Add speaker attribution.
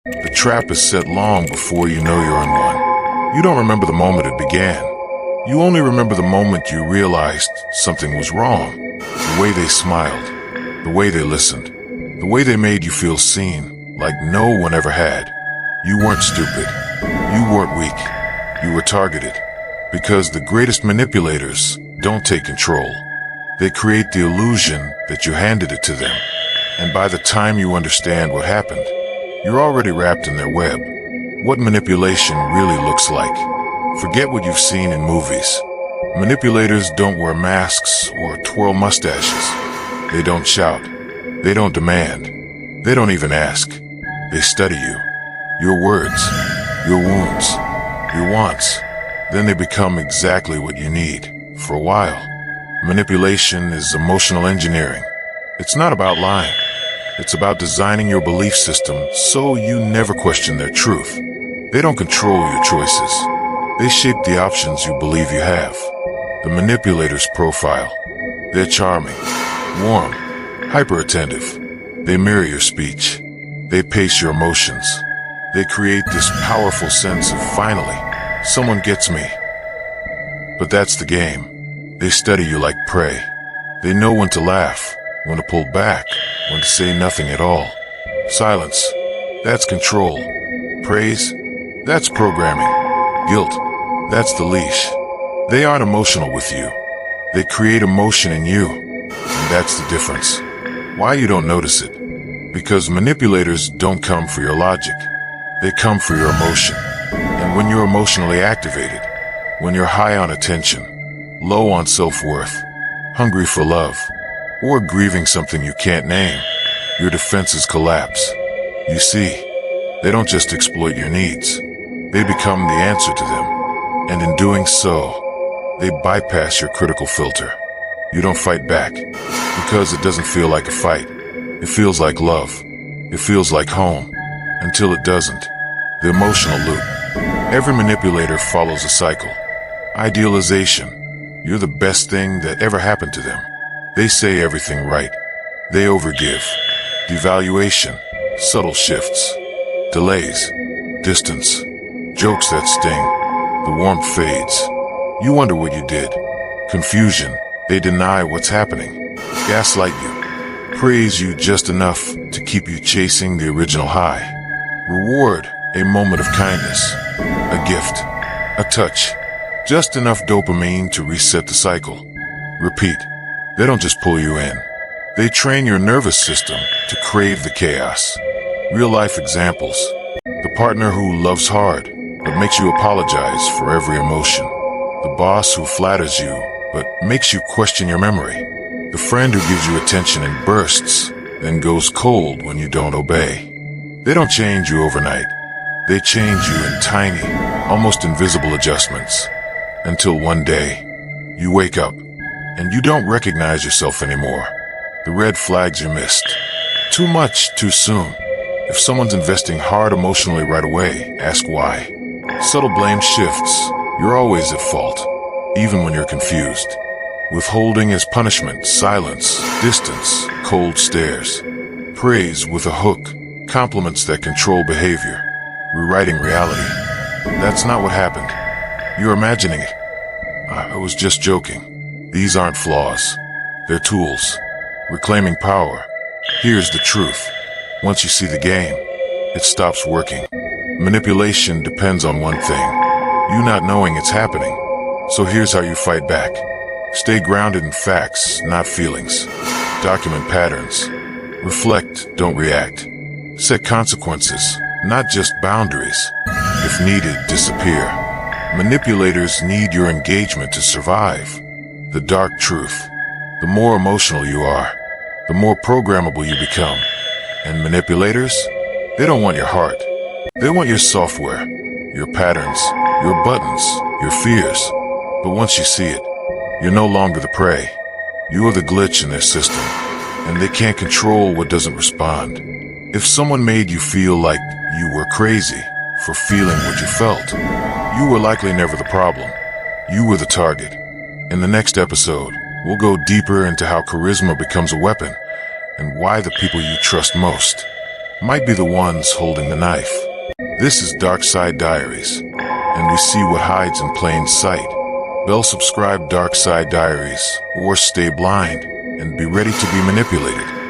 Speaker 1: The trap is set long before you know you're in one. You don't remember the moment it began. You only remember the moment you realized something was wrong. The way they smiled, the way they listened, the way they made you feel seen, like no one ever had. You weren't stupid. You weren't weak. You were targeted. Because the greatest manipulators don't take control. They create the illusion that you handed it to them. And by the time you understand what happened, you're already wrapped in their web. What manipulation really looks like. Forget what you've seen in movies. Manipulators don't wear masks or twirl mustaches. They don't shout. They don't demand. They don't even ask. They study you. Your words. Your wounds. Your wants. Then they become exactly what you need, for a while. Manipulation is emotional engineering. It's not about lying. It's about designing your belief system so you never question their truth. They don't control your choices. They shape the options you believe you have. The manipulator's profile. They're charming, warm, hyper-attentive. They mirror your speech. They pace your emotions. They create this powerful sense of finally, someone gets me. But that's the game. They study you like prey. They know when to laugh, when to pull back, when to say nothing at all. Silence, that's control. Praise, that's programming. Guilt, that's the leash. They aren't emotional with you. They create emotion in you. And that's the difference. Why you don't notice it? Because manipulators don't come for your logic. They come for your emotion. And when you're emotionally activated, when you're high on attention, low on self-worth, hungry for love, or grieving something you can't name, your defenses collapse. You see, they don't just exploit your needs. They become the answer to them. And in doing so, they bypass your critical filter. You don't fight back, because it doesn't feel like a fight. It feels like love. It feels like home. Until it doesn't. The emotional loop. Every manipulator follows a cycle. Idealization. You're the best thing that ever happened to them. They say everything right. They overgive. Devaluation. Subtle shifts. Delays. Distance. Jokes that sting. The warmth fades. You wonder what you did. Confusion. They deny what's happening. Gaslight you. Praise you just enough to keep you chasing the original high. Reward. A moment of kindness. A gift. A touch. Just enough dopamine to reset the cycle. Repeat. They don't just pull you in. They train your nervous system to crave the chaos. Real-life examples. The partner who loves hard, but makes you apologize for every emotion. The boss who flatters you, but makes you question your memory. The friend who gives you attention in bursts, then goes cold when you don't obey. They don't change you overnight. They change you in tiny, almost invisible adjustments. Until one day, you wake up, and you don't recognize yourself anymore. The red flags you missed. Too much, too soon. If someone's investing hard emotionally right away, ask why. Subtle blame shifts. You're always at fault, even when you're confused. Withholding as punishment, silence, distance, cold stares. Praise with a hook, compliments that control behavior. Rewriting reality. That's not what happened. You're imagining it. I was just joking. These aren't flaws. They're tools. Reclaiming power. Here's the truth. Once you see the game, it stops working. Manipulation depends on one thing. You not knowing it's happening. So here's how you fight back. Stay grounded in facts, not feelings. Document patterns. Reflect, don't react. Set consequences, not just boundaries. If needed, disappear. Manipulators need your engagement to survive. The dark truth. The more emotional you are, the more programmable you become. And manipulators? They don't want your heart. They want your software, your patterns, your buttons, your fears. But once you see it, you're no longer the prey. You are the glitch in their system, and they can't control what doesn't respond. If someone made you feel like you were crazy for feeling what you felt, you were likely never the problem. You were the target. In the next episode, we'll go deeper into how charisma becomes a weapon and why the people you trust most might be the ones holding the knife. This is Dark Side Diaries, and we see what hides in plain sight. Bell subscribe Dark Side Diaries, or stay blind, and be ready to be manipulated.